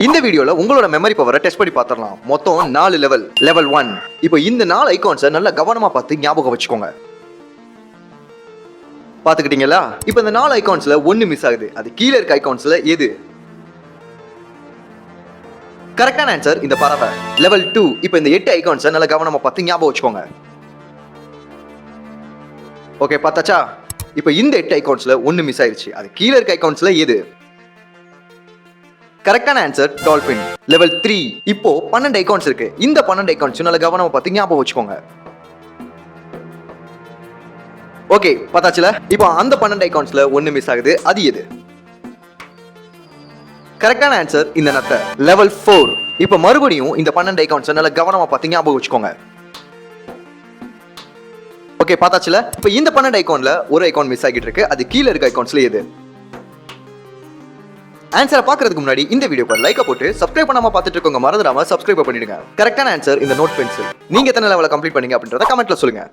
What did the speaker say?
இந்த வீடியோல உங்களோட மெமரி பவரை டெஸ்ட் பண்ணி பார்த்துடலாம். மொத்தம் 4 லெவல். லெவல் 1. இப்போ இந்த 4 ஐகான்ஸை நல்லா கவனமா பார்த்து ஞாபகம் வச்சுக்கோங்க. பாத்துக்கிட்டீங்களா? இப்போ இந்த 4 ஐகான்ஸ்ல ஒன்னு மிஸ் ஆகுது. அது கீழ இருக்க ஐகான்ஸ்ல எது? கரெக்டான ஆன்சர் இந்த பறவை. லெவல் 2. இப்போ இந்த 8 ஐகான்ஸை நல்லா கவனமா பார்த்து ஞாபகம் வச்சுக்கோங்க. ஓகே, பார்த்தாச்சா? இப்போ இந்த 8 ஐகான்ஸ்ல ஒன்னு மிஸ் ஆயிருச்சு. அது கீழ இருக்க ஐகான்ஸ்ல எது? கரெக்டான ஆன்சர் டால்பின். லெவல் 3. இப்போ 12 ஐகான்ஸ் இருக்கு. இந்த 12 ஐகான்ஸ் நல்ல கவனமா பார்த்து ஞாபகம் வச்சுக்கோங்க. ஓகே, பார்த்தாச்சுல? இப்போ அந்த 12 ஐகான்ஸ்ல ஒன்னு மிஸ் ஆகுது. அது எது? கரெக்டான ஆன்சர் இந்த நத்தை. லெவல் 4. இப்போ மறுபடியும் இந்த 12 ஐகான்ஸ் நல்ல கவனமா பார்த்து ஞாபகம் வச்சுக்கோங்க. ஓகே, பார்த்தாச்சுல? இப்போ இந்த 12 ஐகான்ல ஒரு ஐகான் மிஸ் ஆகிட்டு இருக்கு. அது கீழ இருக்க ஐகான்ஸ்ல எது? ஆன்சரை பார்க்கிறதுக்கு முன்னாடி இந்த வீடியோக்கு லைக் போட்டு சப்ஸ்கிரைப் பண்ணாம பார்த்துட்டு இருக்கவங்க மறந்துடாம சப்ஸ்கிரைப் பண்ணிடுங்க. கரெக்டான ஆன்சர் இந்த நோட் பென்சில். நீங்க எத்தனை லெவல கம்ப்ளீட் பண்ணீங்க அப்படின்றத கமெண்ட்ல சொல்லுங்க.